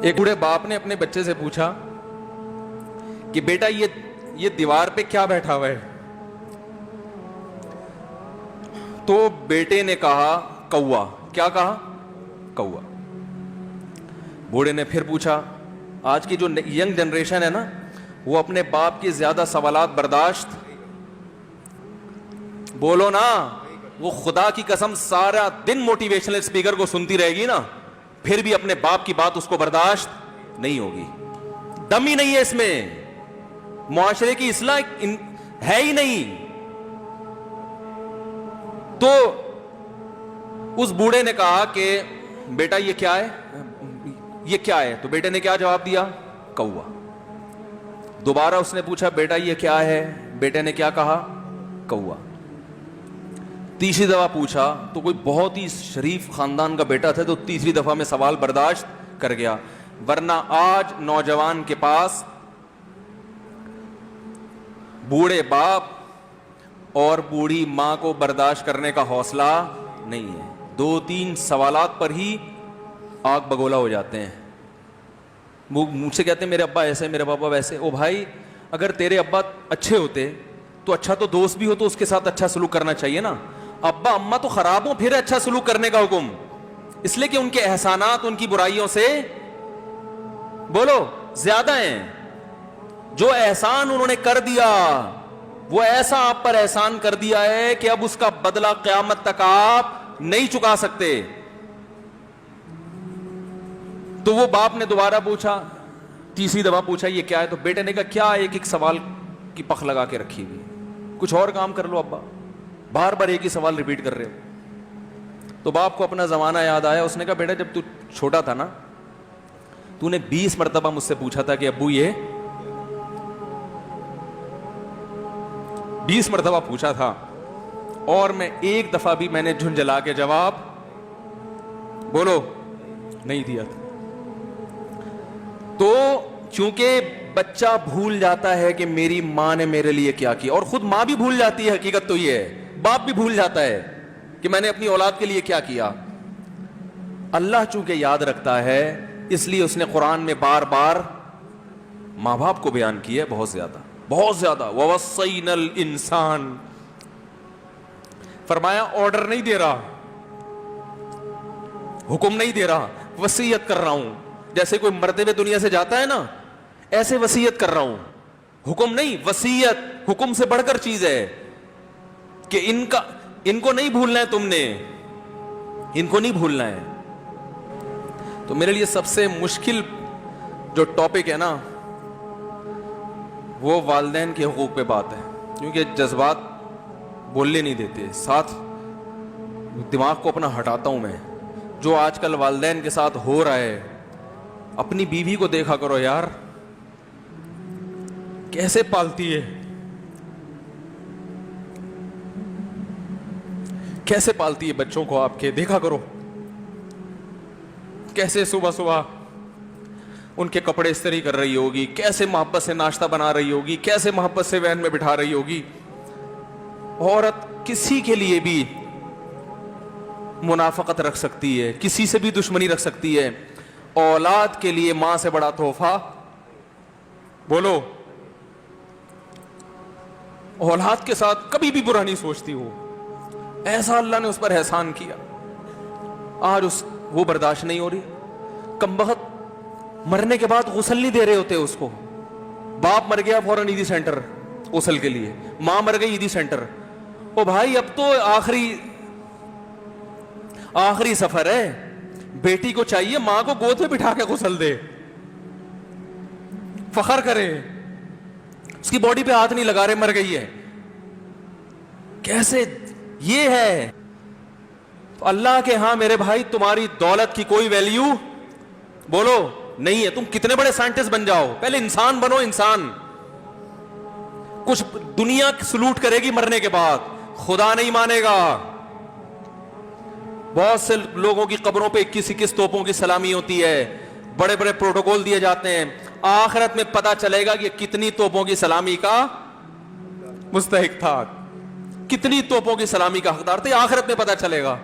ایک بوڑھے باپ نے اپنے بچے سے پوچھا کہ بیٹا یہ دیوار پہ کیا بیٹھا ہوا ہے؟ تو بیٹے نے کہا کوا۔ کیا کہا؟ کوا۔ بوڑھے نے پھر پوچھا، آج کی جو ینگ جنریشن ہے نا، وہ اپنے باپ کی زیادہ سوالات برداشت، بولو نا، وہ خدا کی قسم سارا دن موٹیویشنل اسپیکر کو سنتی رہے گی نا، پھر بھی اپنے باپ کی بات اس کو برداشت نہیں ہوگی۔ دم ہی نہیں ہے اس میں، معاشرے کی اصلاح ہے ہی نہیں۔ تو اس بوڑھے نے کہا کہ بیٹا یہ کیا ہے؟ یہ کیا ہے؟ تو بیٹے نے کیا جواب دیا؟ کوا۔ دوبارہ اس نے پوچھا بیٹا یہ کیا ہے؟ بیٹے نے کیا کہا؟ کوا۔ تیسری دفعہ پوچھا تو کوئی بہت ہی شریف خاندان کا بیٹا تھا، تو تیسری دفعہ میں سوال برداشت کر گیا، ورنہ آج نوجوان کے پاس بوڑھے باپ اور بوڑھی ماں کو برداشت کرنے کا حوصلہ نہیں ہے۔ 2-3 سوالات پر ہی آگ بگولا ہو جاتے ہیں۔ وہ مجھ سے کہتے ہیں میرے ابا ایسے، میرے پاپا ویسے۔ او بھائی، اگر تیرے ابا اچھے ہوتے تو اچھا تو دوست بھی ہو تو اس کے ساتھ اچھا سلوک کرنا چاہیے نا۔ ابا اما تو خراب ہوں پھر اچھا سلوک کرنے کا حکم، اس لیے کہ ان کے احسانات ان کی برائیوں سے بولو زیادہ ہیں۔ جو احسان انہوں نے کر دیا وہ ایسا آپ پر احسان کر دیا ہے کہ اب اس کا بدلہ قیامت تک آپ نہیں چکا سکتے۔ تو وہ باپ نے دوبارہ پوچھا، تیسری دفعہ پوچھا یہ کیا ہے؟ تو بیٹے نے کہا کیا ایک سوال کی پخ لگا کے رکھی ہوئی، کچھ اور کام کر لو ابا، بار بار ایک ہی سوال ریپیٹ کر رہے ہو۔ تو باپ کو اپنا زمانہ یاد آیا، اس نے کہا بیٹا جب تو چھوٹا تھا نا، تو نے 20 مرتبہ مجھ سے پوچھا تھا کہ ابو یہ 20 مرتبہ پوچھا تھا، اور میں ایک دفعہ بھی میں نے جھنجھلا کے جواب بولو نہیں دیا تھا۔ تو چونکہ بچہ بھول جاتا ہے کہ میری ماں نے میرے لیے کیا کیا، اور خود ماں بھی بھول جاتی ہے، حقیقت تو یہ ہے، باپ بھی بھول جاتا ہے کہ میں نے اپنی اولاد کے لیے کیا کیا۔ اللہ چونکہ یاد رکھتا ہے، اس لیے اس نے قرآن میں بار بار ماں باپ کو بیان کیا ہے، بہت زیادہ بہت زیادہ۔ وَوَصَّيْنَا الْإِنسَانَ، فرمایا آرڈر نہیں دے رہا، حکم نہیں دے رہا، وصیت کر رہا ہوں۔ جیسے کوئی مرتے ہوئے دنیا سے جاتا ہے نا، ایسے وصیت کر رہا ہوں، حکم نہیں، وصیت حکم سے بڑھ کر چیز ہے کہ ان کو نہیں بھولنا ہے، تم نے ان کو نہیں بھولنا ہے۔ تو میرے لیے سب سے مشکل جو ٹاپک ہے نا، وہ والدین کے حقوق پہ بات ہے، کیونکہ جذبات بولنے نہیں دیتے، ساتھ دماغ کو اپنا ہٹاتا ہوں میں۔ جو آج کل والدین کے ساتھ ہو رہا ہے، اپنی بیوی کو دیکھا کرو یار، کیسے پالتی ہے، کیسے پالتی ہے بچوں کو، آپ کے دیکھا کرو، کیسے صبح صبح ان کے کپڑے استری کر رہی ہوگی، کیسے محبت سے ناشتہ بنا رہی ہوگی، کیسے محبت سے وین میں بٹھا رہی ہوگی۔ عورت کسی کے لیے بھی منافقت رکھ سکتی ہے، کسی سے بھی دشمنی رکھ سکتی ہے، اولاد کے لیے ماں سے بڑا تحفہ بولو، اولاد کے ساتھ کبھی بھی برا نہیں سوچتی ہو، ایسا اللہ نے اس پر احسان کیا، آج وہ برداشت نہیں ہو رہی۔ کمبخت مرنے کے بعد غسل نہیں دے رہے ہوتے اس کو، باپ مر گیا فوراً عیدی سینٹر غسل کے لیے، ماں مر گئی عیدی سینٹر۔ او بھائی اب تو آخری سفر ہے، بیٹی کو چاہیے ماں کو گود میں بٹھا کے غسل دے، فخر کرے، اس کی باڈی پہ ہاتھ نہیں لگا رہے، مر گئی ہے۔ کیسے یہ ہے اللہ کے ہاں میرے بھائی، تمہاری دولت کی کوئی ویلیو بولو نہیں ہے، تم کتنے بڑے سائنٹسٹ بن جاؤ، پہلے انسان بنو، انسان۔ کچھ دنیا سلوٹ کرے گی مرنے کے بعد، خدا نہیں مانے گا۔ بہت سے لوگوں کی قبروں پہ 21 توپوں کی سلامی ہوتی ہے، بڑے بڑے پروٹوکول دیے جاتے ہیں، آخرت میں پتا چلے گا کہ کتنی توپوں کی سلامی کا مستحق تھا، کتنی توپوں کی سلامی کا حقدار تھے، آخرت میں پتا چلے گا۔